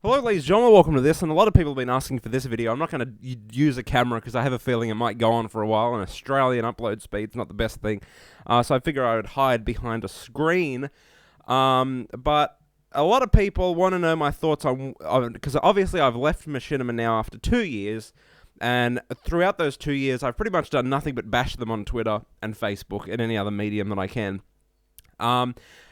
Hello ladies and gentlemen, welcome to this, and a lot of people have been asking for this video. I'm not going to use a camera because I have a feeling it might go on for a while, and Australian upload speed's not the best thing. So I figure I would hide behind a screen. But a lot of people want to know my thoughts on because obviously I've left Machinima now after 2 years, and throughout those 2 years I've pretty much done nothing but bash them on Twitter and Facebook and any other medium that I can.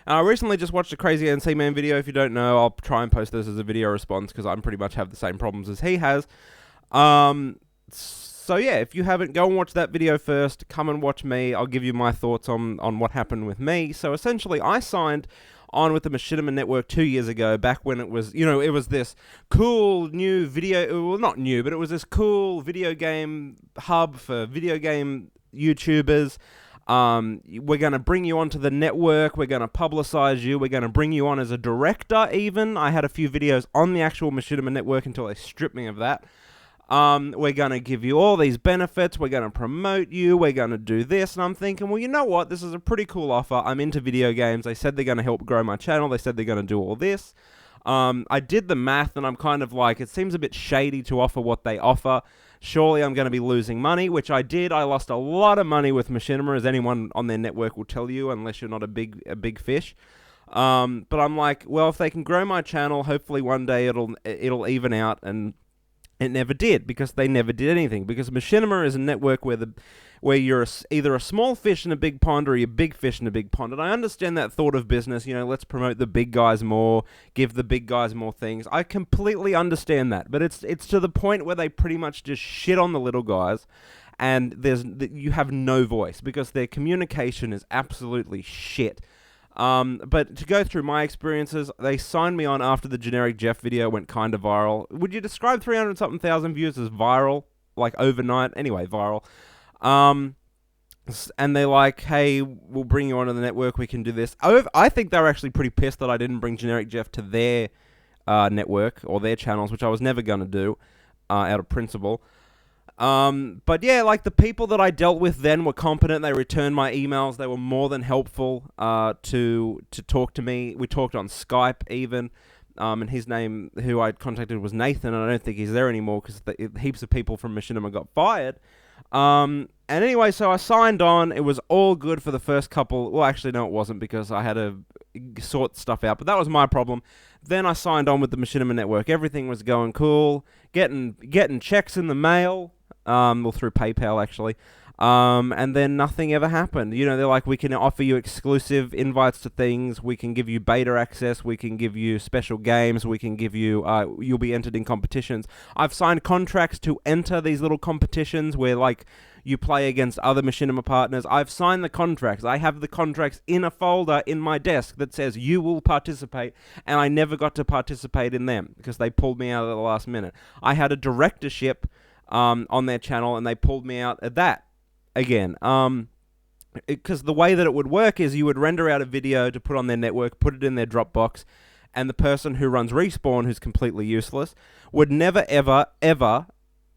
And I recently just watched a Crazy NC Man video. If you don't know, I'll try and post this as a video response because I pretty much have the same problems as he has. So yeah, if you haven't, go and watch that video first. Come and watch me. I'll give you my thoughts on what happened with me. So essentially, I signed on with the Machinima Network 2 years ago, back when it was, it was this cool new video, well, not new, but it was this cool video game hub for video game YouTubers. We're going to bring you onto the network, we're going to publicize you, we're going to bring you on as a director even. I had a few videos on the actual Machinima Network until they stripped me of that. We're going to give you all these benefits, we're going to promote you, we're going to do this, and I'm thinking, well, you know what, this is a pretty cool offer. I'm into video games, they said they're going to help grow my channel, they said they're going to do all this. I did the math, and I'm kind of like, it seems a bit shady to offer what they offer. Surely I'm going to be losing money, which I did. I lost a lot of money with Machinima, as anyone on their network will tell you, unless you're not a big fish. But I'm like, well, if they can grow my channel, hopefully one day it'll even out, and it never did, because they never did anything. Because Machinima is a network where you're either a small fish in a big pond or you're a big fish in a big pond. And I understand that thought of business, let's promote the big guys more, give the big guys more things. I completely understand that. But it's to the point where they pretty much just shit on the little guys, and you have no voice because their communication is absolutely shit. But to go through my experiences, they signed me on after the generic Jeff video went kind of viral. Would you describe 300-something thousand views as viral? Like overnight? Anyway, viral. And they're like, hey, we'll bring you onto the network, we can do this. I think they were actually pretty pissed that I didn't bring generic Jeff to their network or their channels, which I was never going to do out of principle. But yeah, like the people that I dealt with then were competent. They returned my emails. They were more than helpful to talk to me. We talked on Skype even. And his name, who I contacted, was Nathan. And I don't think he's there anymore because heaps of people from Machinima got fired. And anyway, so I signed on. It was all good for the first couple. Well, actually, no, it wasn't, because I had to sort stuff out. But that was my problem. Then I signed on with the Machinima Network. Everything was going cool. Getting checks in the mail. Well, through PayPal, actually. And then nothing ever happened. They're like, we can offer you exclusive invites to things, we can give you beta access, we can give you special games, we can give you, you'll be entered in competitions. I've signed contracts to enter these little competitions where, like, you play against other Machinima partners. I've signed the contracts. I have the contracts in a folder in my desk that says you will participate, and I never got to participate in them because they pulled me out at the last minute. I had a directorship on their channel, and they pulled me out at that again. Because the way that it would work is you would render out a video to put on their network, put it in their Dropbox, and the person who runs Respawn, who's completely useless, would never, ever, ever,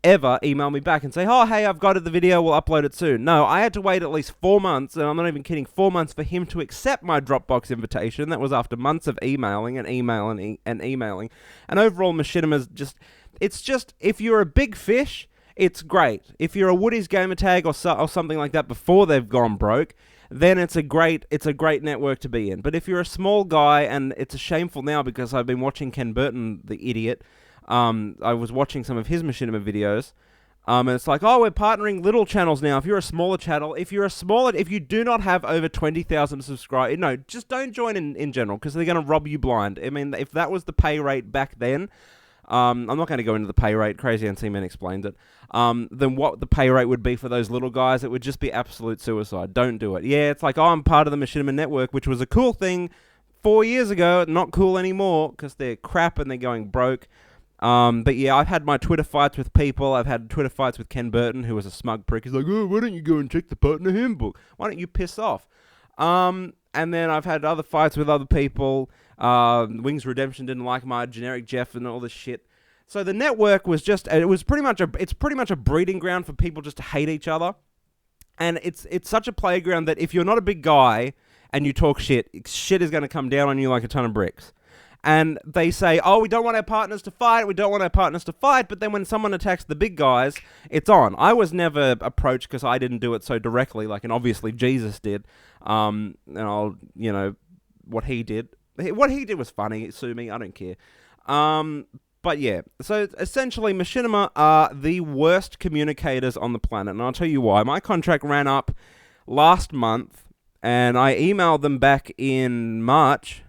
ever email me back and say, oh, hey, I've got it, the video, we'll upload it soon. No, I had to wait at least 4 months, and I'm not even kidding, 4 months for him to accept my Dropbox invitation. That was after months of emailing and emailing and emailing. And overall, Machinima's it's just, if you're a big fish, it's great. If you're a Woody's Gamertag or something like that before they've gone broke, then it's a great network to be in. But if you're a small guy, and it's shameful now because I've been watching Ken Burton, the idiot. I was watching some of his Machinima videos, and it's like, oh, we're partnering little channels now. If you're a smaller channel, if you do not have over 20,000 subscribers, no, just don't join in general, because they're going to rob you blind. I mean, if that was the pay rate back then, I'm not going to go into the pay rate. Crazy NC Man explained it. Then what the pay rate would be for those little guys, it would just be absolute suicide. Don't do it. Yeah, it's like, oh, I'm part of the Machinima Network, which was a cool thing 4 years ago. Not cool anymore because they're crap and they're going broke. But yeah, I've had my Twitter fights with people. I've had Twitter fights with Ken Burton, who was a smug prick. He's like, oh, why don't you go and check the partner handbook? Why don't you piss off? And then I've had other fights with other people. Wings Redemption didn't like my generic Jeff and all this shit. So the network was it's pretty much a breeding ground for people just to hate each other. And it's such a playground that if you're not a big guy and you talk shit is going to come down on you like a ton of bricks. And they say, oh, we don't want our partners to fight, but then when someone attacks the big guys, it's on. I was never approached because I didn't do it so directly, and obviously Jesus did. And what he did was funny. Sue me, I don't care. But yeah, so essentially Machinima are the worst communicators on the planet, and I'll tell you why. My contract ran up last month, and I emailed them back in March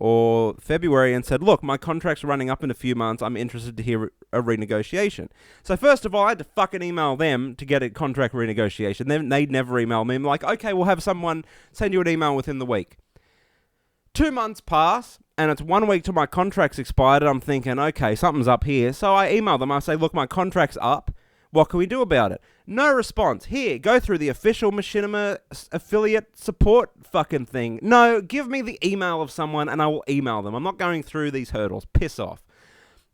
or February and said, look, my contract's running up in a few months. I'm interested to hear a renegotiation. So first of all, I had to fucking email them to get a contract renegotiation. Then they'd never email me. I'm like, okay, we'll have someone send you an email within the week. 2 months pass, and it's 1 week till my contract's expired, and I'm thinking, okay, something's up here. So I email them. I say, look, my contract's up. What can we do about it? No response. Here, go through the official Machinima affiliate support fucking thing. No, give me the email of someone and I will email them. I'm not going through these hurdles. Piss off.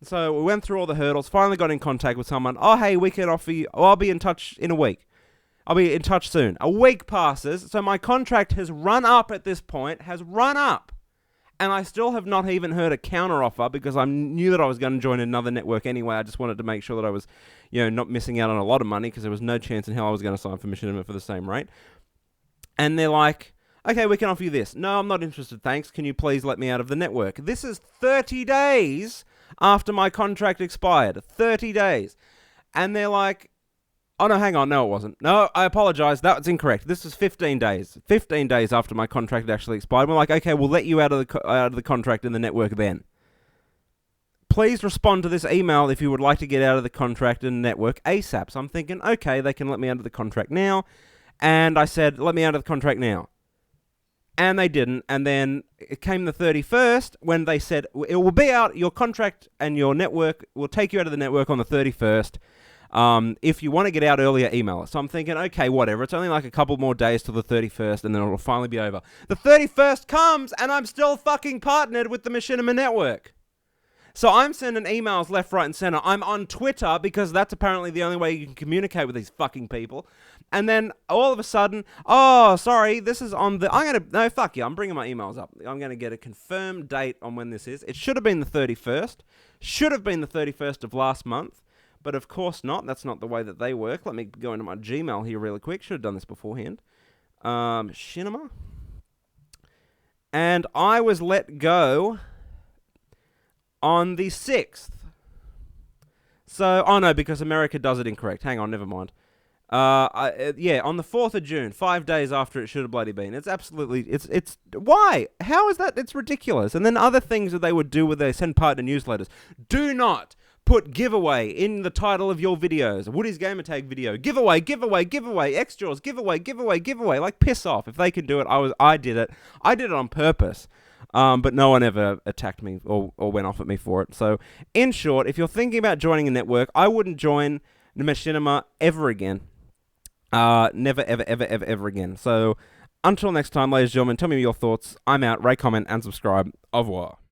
So we went through all the hurdles, finally got in contact with someone. Oh, hey, we can offer you... Oh, I'll be in touch in a week. I'll be in touch soon. A week passes, so my contract has run up at this point, and I still have not even heard a counter offer because I knew that I was going to join another network anyway. I just wanted to make sure that I was, not missing out on a lot of money because there was no chance in hell I was going to sign for Machinima for the same rate. And they're like, okay, we can offer you this. No, I'm not interested, thanks. Can you please let me out of the network? This is 30 days after my contract expired. 30 days. And they're like, oh, no, hang on. No, it wasn't. No, I apologize. That was incorrect. This was 15 days. 15 days after my contract actually expired. We're like, okay, we'll let you out of the contract in the network then. Please respond to this email if you would like to get out of the contract in the network ASAP. So I'm thinking, okay, they can let me out of the contract now. And I said, let me out of the contract now. And they didn't. And then it came the 31st when they said, it will be out, your contract and your network will take you out of the network on the 31st. If you want to get out earlier, email us. So I'm thinking, okay, whatever. It's only like a couple more days till the 31st, and then it'll finally be over. The 31st comes, and I'm still fucking partnered with the Machinima network. So I'm sending emails left, right, and center. I'm on Twitter because that's apparently the only way you can communicate with these fucking people. And then all of a sudden, oh, sorry, this is on the... No, fuck you. I'm bringing my emails up. I'm going to get a confirmed date on when this is. It should have been the 31st. Should have been the 31st of last month. But of course not. That's not the way that they work. Let me go into my Gmail here really quick. Should have done this beforehand. Machinima. And I was let go on the 6th. So, oh no, because America does it incorrect. Hang on, never mind. Yeah, on the 4th of June, 5 days after it should have bloody been. It's absolutely, it's, why? How is that? It's ridiculous. And then other things that they would do with their send partner newsletters. Do not put giveaway in the title of your videos. Woody's Gamertag video. Giveaway, giveaway, giveaway. Xjaws, giveaway, giveaway, giveaway. Like, piss off. If they can do it, I did it. I did it on purpose. But no one ever attacked me or went off at me for it. So, in short, if you're thinking about joining a network, I wouldn't join Machinima ever again. Never, ever, ever, ever, ever again. So, until next time, ladies and gentlemen, tell me your thoughts. I'm out. Rate, comment, and subscribe. Au revoir.